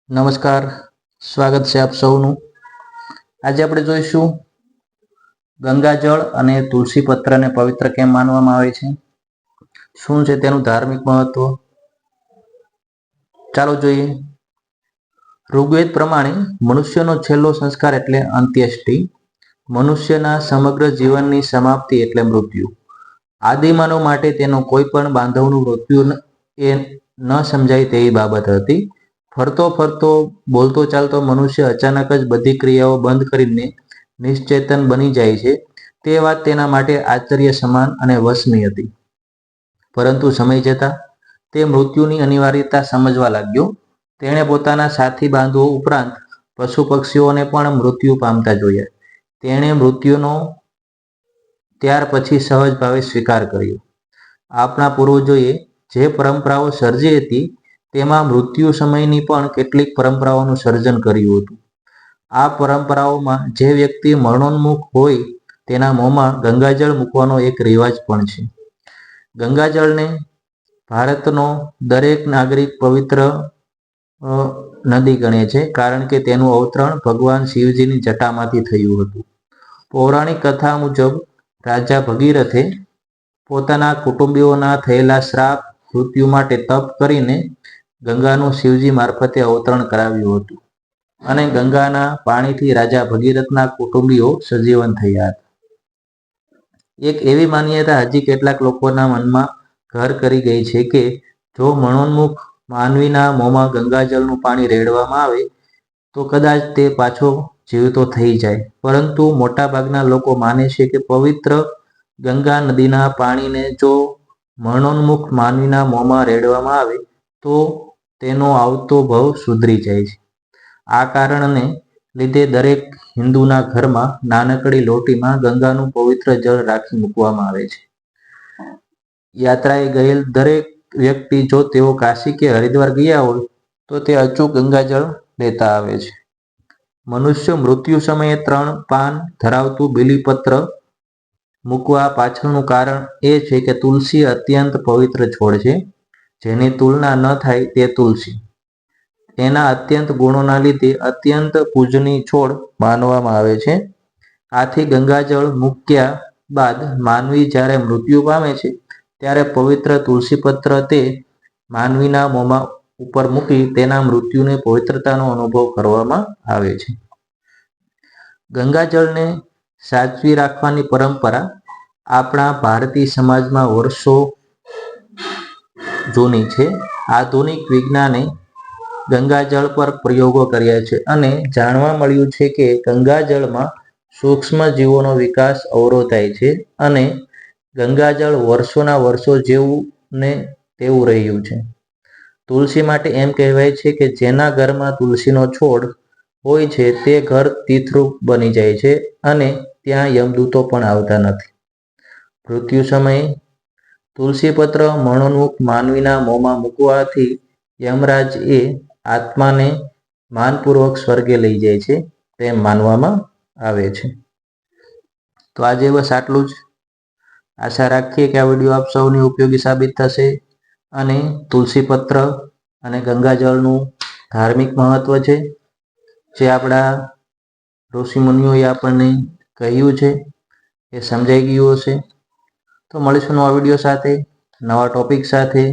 નમસ્કાર, સ્વાગત છે આપ સૌનું। આજે આપણે જોઈશું ગંગાજળ અને તુલસી પત્રને પવિત્ર કેમ માનવામાં આવે છે, શું છે તેનું ધાર્મિક મહત્વ, ચાલો જોઈએ। ઋગ્વેદ પ્રમાણે મનુષ્યનો છેલ્લો સંસ્કાર એટલે અંત્યેષ્ટિ, મનુષ્યના સમગ્ર જીવનની સમાપ્તિ એટલે મૃત્યુ। આદિમાનવ માટે તેનો કોઈ પણ બાંધવનું મૃત્યુ એ ન સમજાય તેવી બાબત હતી। ફરતો ફરતો બોલતો ચાલતો મનુષ્ય અચાનક જ બધી ક્રિયાઓ બંધ કરીને નિશ્ચેતન બની જાય છે તે વાત તેના માટે આશ્ચર્ય સમાન અને વશની હતી। પરંતુ સમય જતાં તે મૃત્યુની અનિવાર્યતા સમજવા લાગ્યો। તેણે પોતાના સાથી બાંધવો ઉપરાંત પશુ પક્ષીઓને પણ મૃત્યુ પામતા જોયા। તેણે મૃત્યુનો ત્યાર પછી સહજ ભાવે સ્વીકાર કર્યો। આપણા પૂર્વજોએ જે પરંપરાઓ સર્જી હતી તેમાં મૃત્યુ સમયની પણ કેટલીક પરંપરાઓનું સર્જન કર્યું હતું। આ પરંપરાઓમાં જે વ્યક્તિ મરણોન્મુખ હોય તેના મોંમાં ગંગાજળ મૂકવાનો એક રિવાજ પણ છે। ગંગાજળને ભારતનો દરેક નાગરિક પવિત્ર નદી ગણે છે, કારણ કે તેનું અવતરણ ભગવાન શિવજીની જટામાંથી થયું હતું। પૌરાણિક કથા મુજબ રાજા ભગીરથે પોતાના કુટુંબીઓના થયેલા શ્રાપ મૃત્યુ માટે તપ કરીને ગંગાનું શિવજી મારફતે અવતરણ કરાવ્યું હતું અને ગંગાના પાણીથી રાજા ભગીરથના કુટુંબીઓ સજીવન થયા હતા। એક એવી માન્યતા હજી કેટલાક લોકોના મનમાં ઘર કરી ગઈ છે કે જો મરણોન્મુખ માનવીના મોંમાં ગંગાજળનું પાણી રેડવામાં આવે તો કદાચ તે પાછો જીવતો થઈ જાય। પરંતુ મોટાભાગના લોકો માને છે કે પવિત્ર ગંગા નદીના પાણીને જો મરણોન્મુખ માનવીના મોંમાં રેડવામાં આવે તો તેનો આવતો ભવ સુધરી જાય છે। આ કારણને લીધે દરેક હિન્દુના ઘરમાં નાનકડી લોટીમાં ગંગાનું પવિત્ર જળ રાખી મૂકવામાં આવે છે। યાત્રાએ ગયેલ દરેક વ્યક્તિ જો તેઓ કાશી કે હરિદ્વાર ગયા હોય તો તે અચૂક ગંગાજળ લેતા આવે છે। મનુષ્ય મૃત્યુ સમયે 3 પાન ધરાવતું બીલીપત્ર મૂકવા પાછળનું કારણ એ છે કે તુલસી અત્યંત પવિત્ર છોડ છે, જેની તુલના ન થાય તે તુલસી। એના અત્યંત ગુણોના લીધે અત્યંત પૂજનીય છોડ માનવામાં આવે છે। આથી ગંગાજળ મૂક્યા બાદ માનવી જ્યારે મૃત્યુ પામે છે ત્યારે પવિત્ર તુલસીપત્ર તે માનવીના મોંમાં ઉપર મૂકી તેના મૃત્યુની પવિત્રતાનો અનુભવ કરવામાં આવે છે। ગંગાજળને સાચવી રાખવાની પરંપરા આપણા ભારતીય સમાજમાં વર્ષો જૂની છે। આધુનિક વિજ્ઞાને ગંગાજળ પર પ્રયોગો કર્યા છે અને જાણવા મળ્યું છે કે ગંગાજળમાં સૂક્ષ્મ જીવોનો વિકાસ અવરોધાય છે અને ગંગાજળ વર્ષોના વર્ષો જેવું ને તેવું રહ્યું છે। તુલસી માટે એમ કહેવાય છે કે જેના ઘરમાં તુલસીનો છોડ હોય છે તે ઘર તીર્થરૂપ બની જાય છે અને ત્યાં યમદૂતો પણ આવતા નથી। મૃત્યુ સમયે તુલસીપત્ર મરણોન્મુખ માનવીના મોંમાં મૂકવાથી યમરાજ એ આત્માને માનપૂર્વક સ્વર્ગે લઈ જાય છે તેમ માનવામાં આવે છે। તો આજે બસ આટલું જ। આશા રાખીએ કે આ વિડીયો આપ સૌને ઉપયોગી સાબિત થશે અને તુલસીપત્ર અને ગંગાજળનું ધાર્મિક મહત્વ છે જે આપણા ઋષિમુનિઓએ આપણને કહ્યું છે એ સમજાઈ ગયું હશે। તો મળીશું નવા વિડીયો સાથે, નવા ટોપિક સાથે।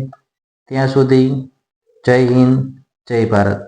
ત્યાં સુધી જય હિન્દ, જય ભારત।